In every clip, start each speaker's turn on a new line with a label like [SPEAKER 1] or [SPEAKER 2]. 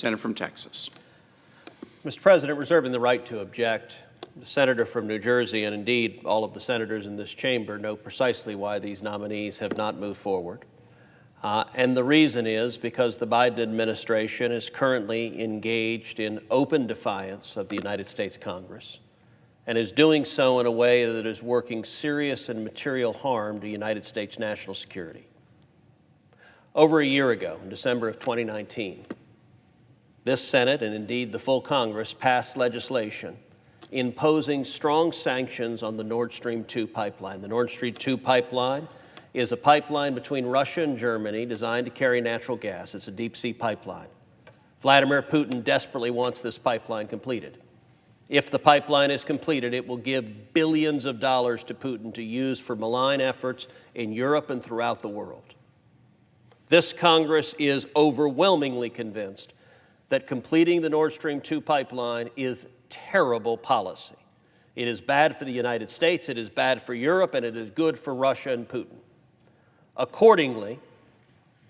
[SPEAKER 1] Senator from Texas.
[SPEAKER 2] Mr. President, reserving the right to object, the senator from New Jersey, and indeed all of the senators in this chamber, know precisely why these nominees have not moved forward. And the reason is because the Biden administration is currently engaged in open defiance of the United States Congress and is doing so in a way that is working serious and material harm to United States national security. Over a year ago, in December of 2019, this Senate, and indeed the full Congress, passed legislation imposing strong sanctions on the Nord Stream 2 pipeline. The Nord Stream 2 pipeline is a pipeline between Russia and Germany designed to carry natural gas. It's a deep-sea pipeline. Vladimir Putin desperately wants this pipeline completed. If the pipeline is completed, it will give billions of dollars to Putin to use for malign efforts in Europe and throughout the world. This Congress is overwhelmingly convinced that completing the Nord Stream 2 pipeline is terrible policy. It is bad for the United States, it is bad for Europe, and it is good for Russia and Putin. Accordingly,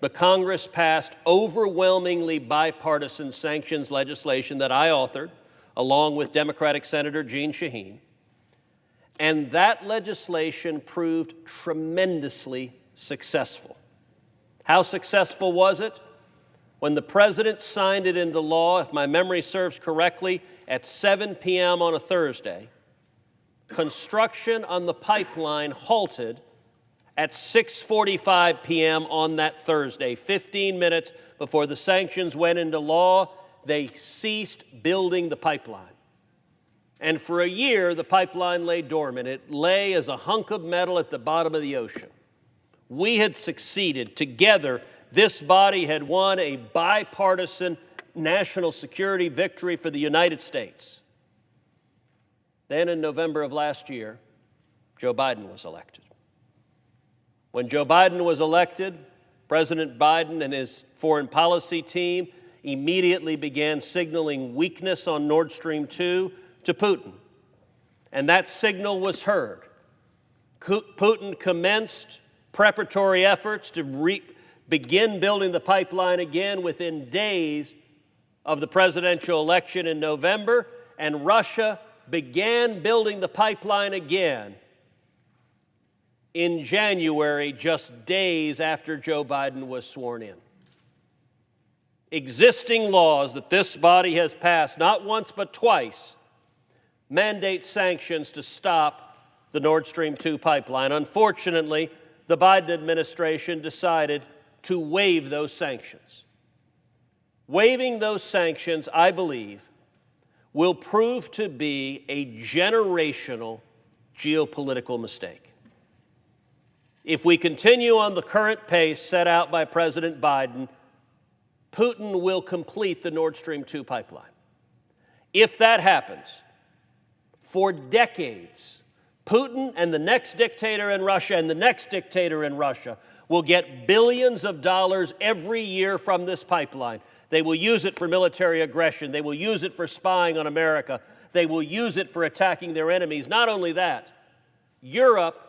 [SPEAKER 2] the Congress passed overwhelmingly bipartisan sanctions legislation that I authored, along with Democratic Senator Jeanne Shaheen, and that legislation proved tremendously successful. How successful was it? When the President signed it into law, if my memory serves correctly, at 7 p.m. on a Thursday, construction on the pipeline halted at 6:45 p.m. on that Thursday. 15 minutes before the sanctions went into law, they ceased building the pipeline. And for a year, the pipeline lay dormant. It lay as a hunk of metal at the bottom of the ocean. We had succeeded. Together, this body had won a bipartisan national security victory for the United States. Then in November of last year, Joe Biden was elected. When Joe Biden was elected, President Biden and his foreign policy team immediately began signaling weakness on Nord Stream 2 to Putin. And that signal was heard. Putin commenced preparatory efforts to begin building the pipeline again within days of the presidential election in November, and Russia began building the pipeline again in January, just days after Joe Biden was sworn in. Existing laws that this body has passed, not once but twice, mandate sanctions to stop the Nord Stream 2 pipeline. Unfortunately, the Biden administration decided to waive those sanctions. Waiving those sanctions, I believe, will prove to be a generational geopolitical mistake. If we continue on the current pace set out by President Biden, Putin will complete the Nord Stream 2 pipeline. If that happens, for decades, Putin and the next dictator in Russia and the next dictator in Russia will get billions of dollars every year from this pipeline. They will use it for military aggression. They will use it for spying on America. They will use it for attacking their enemies. Not only that, Europe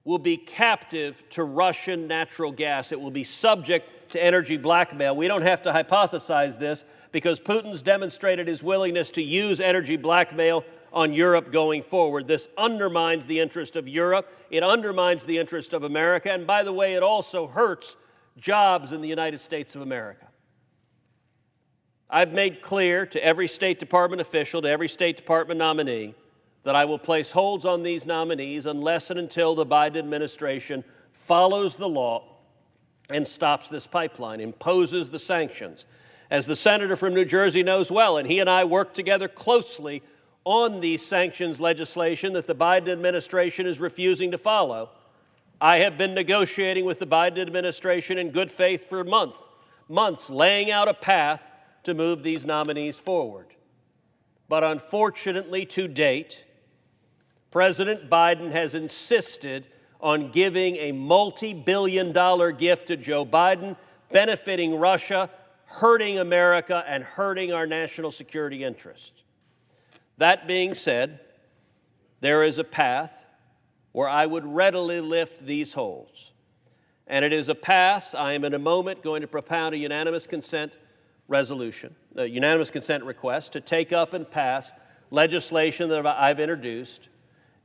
[SPEAKER 2] will be captive to Russian natural gas. It will be subject to energy blackmail. We don't have to hypothesize this because Putin's demonstrated his willingness to use energy blackmail on Europe going forward. This undermines the interest of Europe. It undermines the interest of America. And by the way, it also hurts jobs in the United States of America. I've made clear to every State Department official, to every State Department nominee, that I will place holds on these nominees unless and until the Biden administration follows the law and stops this pipeline, imposes the sanctions. As the senator from New Jersey knows well, and he and I work together closely on these sanctions legislation that the Biden administration is refusing to follow, I have been negotiating with the Biden administration in good faith for months, laying out a path to move these nominees forward. But unfortunately, to date, President Biden has insisted on giving a multi-billion-dollar gift to Joe Biden, benefiting Russia, hurting America, and hurting our national security interests. That being said, there is a path where I would readily lift these holds. And it is a path I am in a moment going to propound a unanimous consent resolution, a unanimous consent request to take up and pass legislation that I've introduced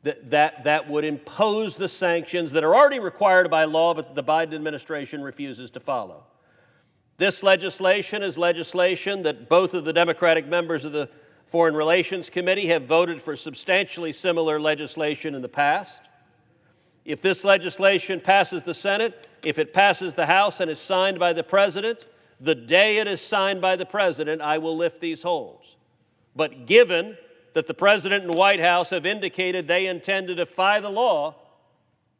[SPEAKER 2] that would impose the sanctions that are already required by law, but the Biden administration refuses to follow. This legislation is legislation that both of the Democratic members of the Foreign Relations Committee have voted for substantially similar legislation in the past. If this legislation passes the Senate, if it passes the House and is signed by the President, the day it is signed by the President, I will lift these holds. But given that the President and White House have indicated they intend to defy the law,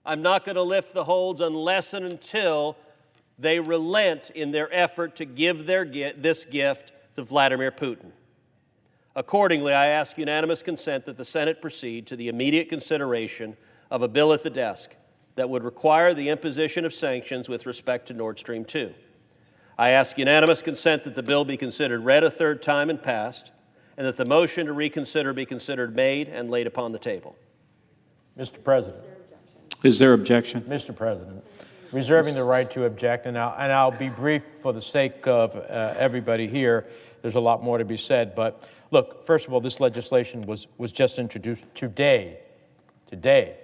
[SPEAKER 2] I'm not going to lift the holds unless and until they relent in their effort to give this gift to Vladimir Putin. Accordingly, I ask unanimous consent that the Senate proceed to the immediate consideration of a bill at the desk that would require the imposition of sanctions with respect to Nord Stream 2. I ask unanimous consent that the bill be considered read a third time and passed, and that the motion to reconsider be considered made and laid upon the table.
[SPEAKER 1] Mr. President.
[SPEAKER 3] Is there objection?
[SPEAKER 1] Mr. President, reserving the right to object, and I'll be brief for the sake of everybody here. There's a lot more to be said, but look, first of all, this legislation was just introduced today. Today.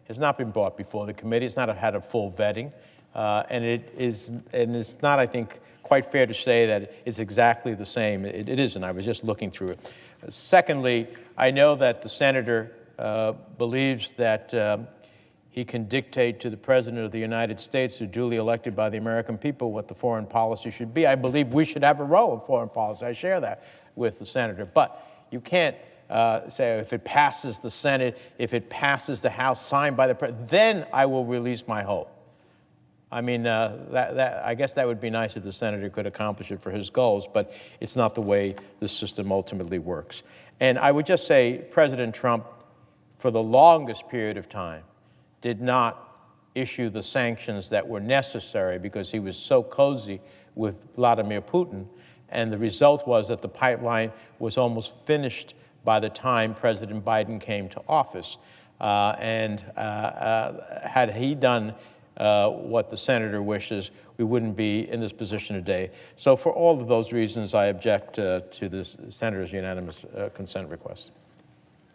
[SPEAKER 1] Has not been brought before the committee. It's not had a full vetting, and it's not, I think, quite fair to say that it's exactly the same. It isn't. I was just looking through it. Secondly, I know that the senator believes that he can dictate to the President of the United States, who's duly elected by the American people, what the foreign policy should be. I believe we should have a role in foreign policy. I share that with the senator. But you can't say if it passes the Senate, if it passes the House, signed by the President, then I will release my hold. I mean, I guess that would be nice if the senator could accomplish it for his goals, but it's not the way the system ultimately works. And I would just say President Trump, for the longest period of time, did not issue the sanctions that were necessary because he was so cozy with Vladimir Putin. And the result was that the pipeline was almost finished by the time President Biden came to office. Had he done what the senator wishes, we wouldn't be in this position today. So for all of those reasons, I object to this senator's unanimous consent request.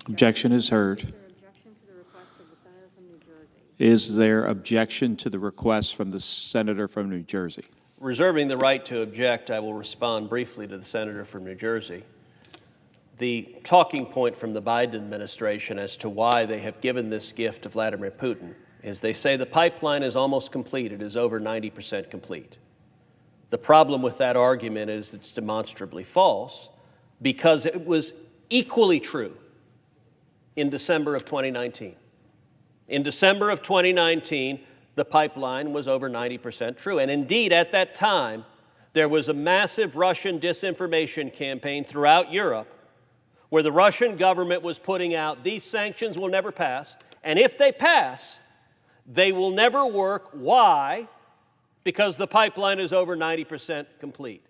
[SPEAKER 3] Objection is heard. Is there objection to the request from the senator from New Jersey?
[SPEAKER 2] Reserving the right to object, I will respond briefly to the senator from New Jersey. The talking point from the Biden administration as to why they have given this gift to Vladimir Putin is they say the pipeline is almost complete. It is over 90% complete. The problem with that argument is it's demonstrably false because it was equally true in December of 2019. In December of 2019, the pipeline was over 90% true. And indeed, at that time, there was a massive Russian disinformation campaign throughout Europe where the Russian government was putting out, these sanctions will never pass, and if they pass, they will never work. Why? Because the pipeline is over 90% complete.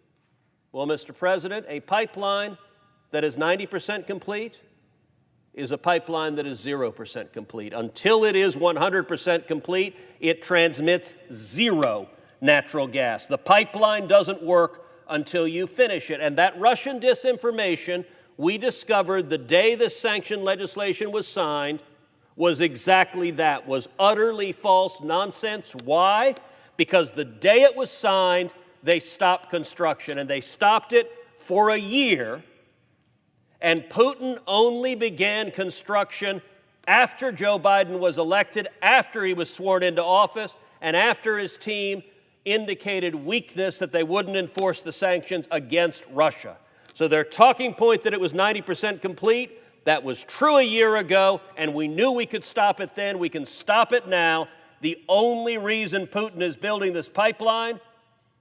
[SPEAKER 2] Well, Mr. President, a pipeline that is 90% complete is a pipeline that is 0% complete. Until it is 100% complete, it transmits zero natural gas. The pipeline doesn't work until you finish it. And that Russian disinformation we discovered the day this sanction legislation was signed was exactly that, was utterly false nonsense. Why? Because the day it was signed, they stopped construction, and they stopped it for a year. And Putin only began construction after Joe Biden was elected, after he was sworn into office, and after his team indicated weakness that they wouldn't enforce the sanctions against Russia. So their talking point that it was 90% complete, that was true a year ago, and we knew we could stop it then. We can stop it now. The only reason Putin is building this pipeline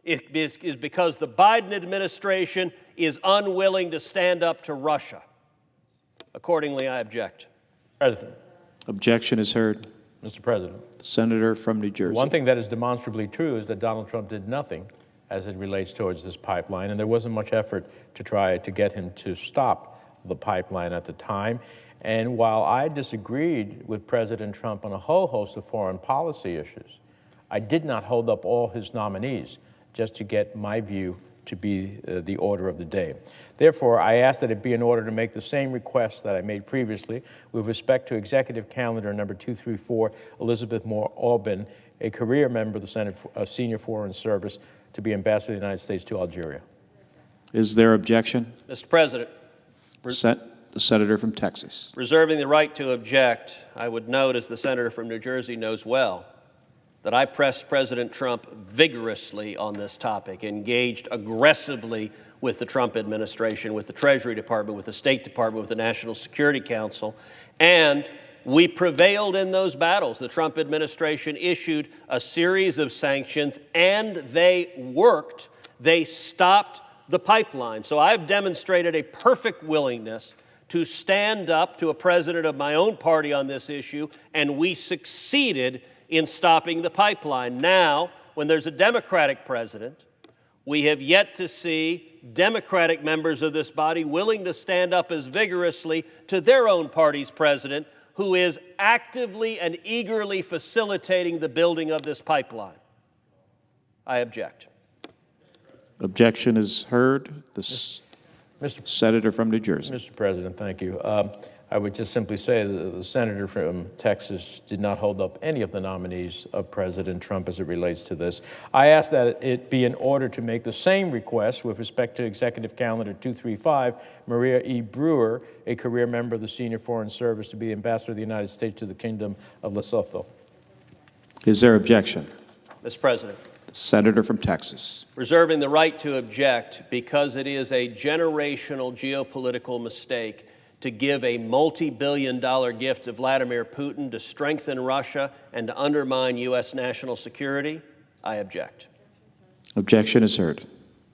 [SPEAKER 2] is because the Biden administration is unwilling to stand up to Russia. Accordingly, I object.
[SPEAKER 1] President.
[SPEAKER 3] Objection is heard.
[SPEAKER 1] Mr. President.
[SPEAKER 3] Senator from New Jersey.
[SPEAKER 1] One thing that is demonstrably true is that Donald Trump did nothing as it relates towards this pipeline, and there wasn't much effort to try to get him to stop the pipeline at the time. And while I disagreed with President Trump on a whole host of foreign policy issues, I did not hold up all his nominees just to get my view to be the order of the day. Therefore, I ask that it be in order to make the same request that I made previously with respect to Executive Calendar number 234, Elizabeth Moore Albin, a career member of the Senate Senior Foreign Service, to be Ambassador of the United States to Algeria.
[SPEAKER 3] Is there objection?
[SPEAKER 2] Mr. President,
[SPEAKER 3] The senator from Texas.
[SPEAKER 2] reserving the right to object, I would note, as the senator from New Jersey knows well, that I pressed President Trump vigorously on this topic, engaged aggressively with the Trump administration, with the Treasury Department, with the State Department, with the National Security Council, and we prevailed in those battles. The Trump administration issued a series of sanctions, and they worked. They stopped the pipeline. So I've demonstrated a perfect willingness to stand up to a president of my own party on this issue, and we succeeded in stopping the pipeline. Now, when there's a Democratic president, we have yet to see Democratic members of this body willing to stand up as vigorously to their own party's president, who is actively and eagerly facilitating the building of this pipeline. I object.
[SPEAKER 3] Objection is heard. The
[SPEAKER 1] Mr.
[SPEAKER 3] senator from New Jersey.
[SPEAKER 1] Mr. President, thank you. I would just simply say that the senator from Texas did not hold up any of the nominees of President Trump as it relates to this. I ask that it be in order to make the same request with respect to Executive Calendar 235, Maria E. Brewer, a career member of the Senior Foreign Service, to be Ambassador of the United States to the Kingdom of Lesotho.
[SPEAKER 3] Is there objection?
[SPEAKER 2] Mr. President,
[SPEAKER 3] The senator from Texas.
[SPEAKER 2] reserving the right to object because it is a generational geopolitical mistake to give a multi-billion-dollar gift to Vladimir Putin to strengthen Russia and to undermine U.S. national security, I object.
[SPEAKER 3] Objection is heard.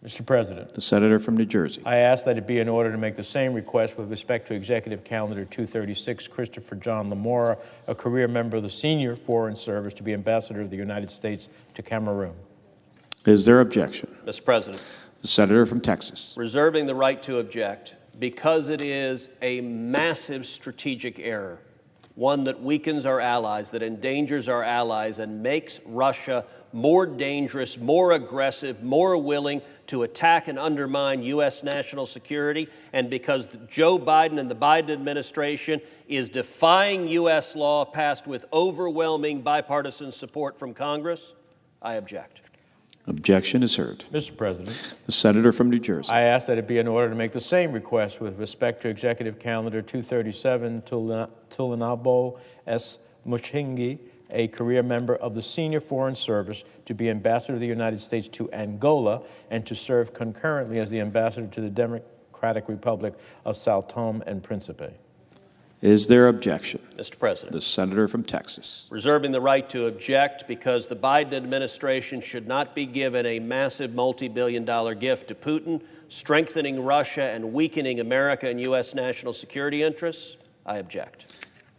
[SPEAKER 1] Mr. President,
[SPEAKER 3] The senator from New Jersey.
[SPEAKER 1] I ask that it be in order to make the same request with respect to Executive Calendar 236, Christopher John Lamora, a career member of the Senior Foreign Service, to be Ambassador of the United States to Cameroon.
[SPEAKER 3] Is there objection?
[SPEAKER 2] Mr. President,
[SPEAKER 3] The senator from Texas.
[SPEAKER 2] reserving the right to object because it is a massive strategic error, one that weakens our allies, that endangers our allies, and makes Russia more dangerous, more aggressive, more willing to attack and undermine U.S. national security, and because Joe Biden and the Biden administration is defying U.S. law passed with overwhelming bipartisan support from Congress, I object.
[SPEAKER 3] Objection is heard.
[SPEAKER 1] Mr. President,
[SPEAKER 3] The senator from New Jersey.
[SPEAKER 1] I ask that it be in order to make the same request with respect to Executive Calendar 237, Tulinabo S. Mushingi, a career member of the Senior Foreign Service, to be Ambassador of the United States to Angola and to serve concurrently as the Ambassador to the Democratic Republic of Sao Tome and Principe.
[SPEAKER 3] Is there objection?
[SPEAKER 2] Mr. President,
[SPEAKER 3] The senator from Texas.
[SPEAKER 2] reserving the right to object because the Biden administration should not be given a massive multi-billion-dollar gift to Putin, strengthening Russia and weakening America and U.S. national security interests, I object.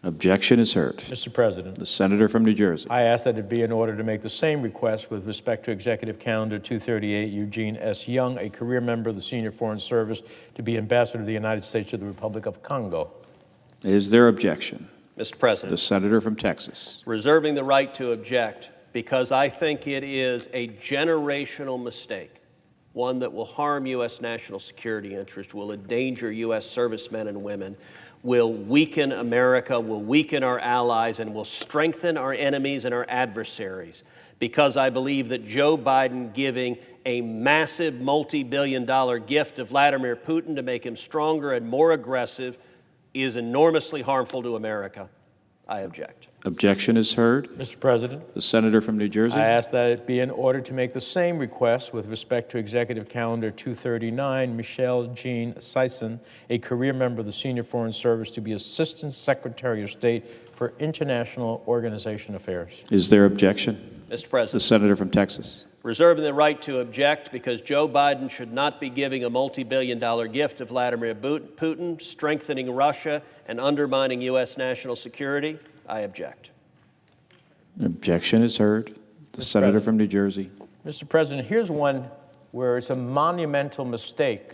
[SPEAKER 3] Objection is heard.
[SPEAKER 1] Mr. President,
[SPEAKER 3] The senator from New Jersey.
[SPEAKER 1] I ask that it be in order to make the same request with respect to Executive Calendar 238, Eugene S. Young, a career member of the Senior Foreign Service, to be Ambassador of the United States to the Republic of Congo.
[SPEAKER 3] Is there objection?
[SPEAKER 2] Mr. President,
[SPEAKER 3] The senator from Texas.
[SPEAKER 2] reserving the right to object because I think it is a generational mistake, one that will harm U.S. national security interests, will endanger U.S. servicemen and women, will weaken America, will weaken our allies, and will strengthen our enemies and our adversaries. Because I believe that Joe Biden giving a massive multi-billion-dollar gift to Vladimir Putin to make him stronger and more aggressive is enormously harmful to America. I object.
[SPEAKER 3] Objection is heard.
[SPEAKER 1] Mr. President,
[SPEAKER 3] The senator from New Jersey.
[SPEAKER 1] I ask that it be in order to make the same request with respect to Executive Calendar 239, Michelle Jean Sison, a career member of the Senior Foreign Service, to be Assistant Secretary of State for International Organization Affairs.
[SPEAKER 3] Is there objection?
[SPEAKER 2] Mr.
[SPEAKER 3] The
[SPEAKER 2] President,
[SPEAKER 3] senator from Texas.
[SPEAKER 2] reserving the right to object because Joe Biden should not be giving a multi-billion-dollar gift to Vladimir Putin, strengthening Russia and undermining U.S. national security, I object.
[SPEAKER 3] Objection is heard. The senator
[SPEAKER 1] President.
[SPEAKER 3] from New Jersey.
[SPEAKER 1] Mr. President, here's one where it's a monumental mistake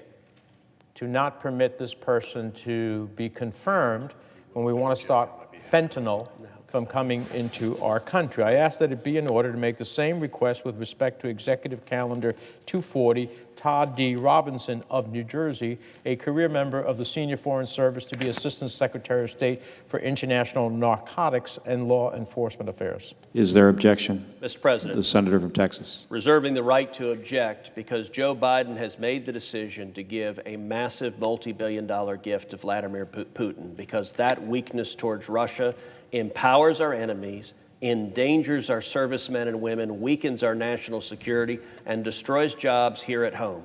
[SPEAKER 1] to not permit this person to be confirmed when we want to stop fentanyl from coming into our country. I ask that it be in order to make the same request with respect to Executive Calendar 240, Todd D. Robinson of New Jersey, a career member of the Senior Foreign Service, to be Assistant Secretary of State for International Narcotics and Law Enforcement Affairs.
[SPEAKER 3] Is there objection?
[SPEAKER 2] Mr. President.
[SPEAKER 3] The senator from Texas.
[SPEAKER 2] Reserving the right to object because Joe Biden has made the decision to give a massive multi-billion-dollar gift to Vladimir Putin because that weakness towards Russia empowers our enemies, endangers our servicemen and women, weakens our national security, and destroys jobs here at home.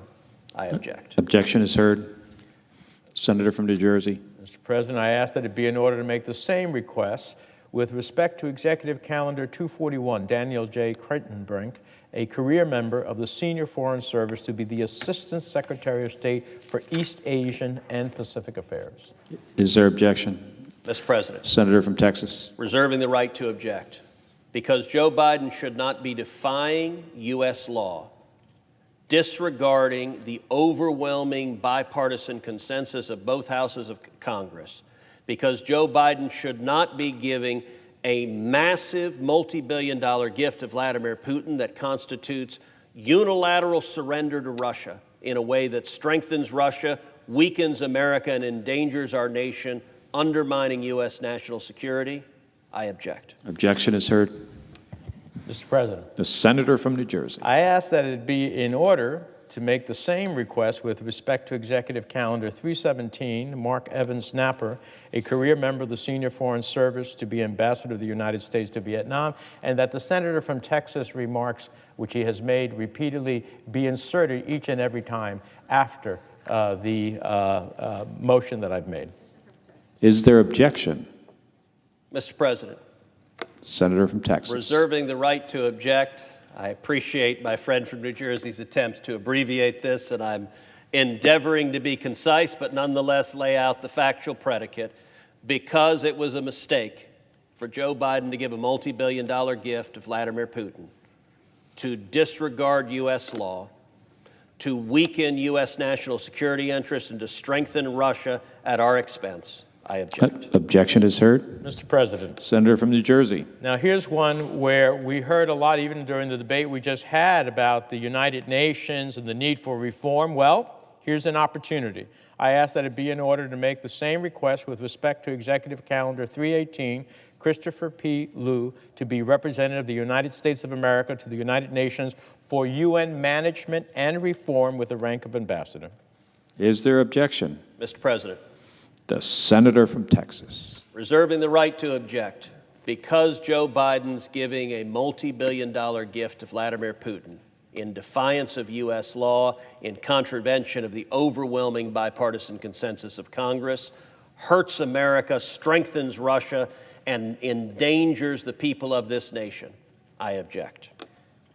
[SPEAKER 2] I object.
[SPEAKER 3] Objection is heard. Senator from New Jersey.
[SPEAKER 1] Mr. President, I ask that it be in order to make the same request with respect to Executive Calendar 241, Daniel J. Creightonbrink, a career member of the Senior Foreign Service, to be the Assistant Secretary of State for East Asian and Pacific Affairs.
[SPEAKER 3] Is there objection?
[SPEAKER 2] Mr. President.
[SPEAKER 3] Senator from Texas.
[SPEAKER 2] Reserving the right to object because Joe Biden should not be defying U.S. law, disregarding the overwhelming bipartisan consensus of both houses of Congress, because Joe Biden should not be giving a massive multi-billion-dollar gift to Vladimir Putin that constitutes unilateral surrender to Russia in a way that strengthens Russia, weakens America, and endangers our nation, undermining U.S. national security. I object.
[SPEAKER 3] Objection is heard.
[SPEAKER 1] Mr. President.
[SPEAKER 3] The senator from New Jersey.
[SPEAKER 1] I ask that it be in order to make the same request with respect to Executive Calendar 317, Mark Evans Napper, a career member of the Senior Foreign Service, to be Ambassador of the United States to Vietnam, and that the senator from Texas remarks, which he has made repeatedly, be inserted each and every time after the motion that I've made.
[SPEAKER 3] Is there objection?
[SPEAKER 2] Mr. President.
[SPEAKER 3] Senator from Texas.
[SPEAKER 2] Reserving the right to object. I appreciate my friend from New Jersey's attempt to abbreviate this, and I'm endeavoring to be concise, but nonetheless lay out the factual predicate. Because it was a mistake for Joe Biden to give a multi-billion-dollar gift to Vladimir Putin, to disregard U.S. law, to weaken U.S. national security interests, and to strengthen Russia at our expense, I object.
[SPEAKER 3] Objection is heard.
[SPEAKER 1] Mr. President.
[SPEAKER 3] Senator from New Jersey.
[SPEAKER 1] Now, here's one where we heard a lot, even during the debate we just had, about the United Nations and the need for reform. Well, here's an opportunity. I ask that it be in order to make the same request with respect to Executive Calendar 318, Christopher P. Liu, to be Representative of the United States of America to the United Nations for UN management and reform with the rank of ambassador.
[SPEAKER 3] Is there objection?
[SPEAKER 2] Mr. President.
[SPEAKER 3] The senator from Texas.
[SPEAKER 2] Reserving the right to object because Joe Biden's giving a multi-billion-dollar gift to Vladimir Putin in defiance of U.S. law, in contravention of the overwhelming bipartisan consensus of Congress, hurts America, strengthens Russia, and endangers the people of this nation. I object.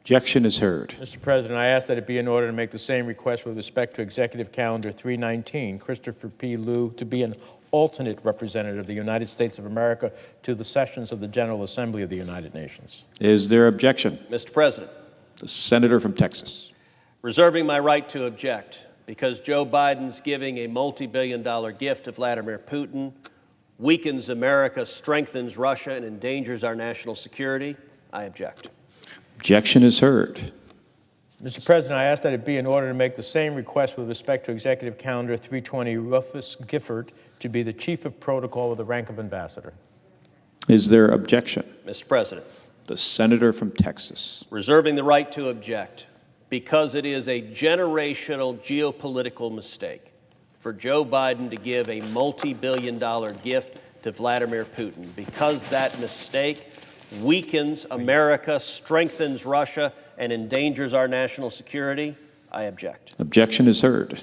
[SPEAKER 3] Objection is heard.
[SPEAKER 1] Mr. President, I ask that it be in order to make the same request with respect to Executive Calendar 319, Christopher P. Liu, to be an alternate representative of the United States of America to the sessions of the General Assembly of the United Nations.
[SPEAKER 3] Is there objection?
[SPEAKER 2] Mr. President.
[SPEAKER 3] The senator from Texas.
[SPEAKER 2] Reserving my right to object because Joe Biden's giving a multi-billion-dollar gift to Vladimir Putin weakens America, strengthens Russia, and endangers our national security. I object.
[SPEAKER 3] Objection is heard.
[SPEAKER 1] Mr. President, I ask that it be in order to make the same request with respect to Executive Calendar 320, Rufus Gifford, to be the Chief of Protocol with the rank of ambassador.
[SPEAKER 3] Is there objection?
[SPEAKER 2] Mr. President.
[SPEAKER 3] The senator from Texas.
[SPEAKER 2] Reserving the right to object because it is a generational geopolitical mistake for Joe Biden to give a multi-billion-dollar gift to Vladimir Putin, because that mistake weakens America, strengthens Russia, and endangers our national security. I object.
[SPEAKER 3] Objection is heard.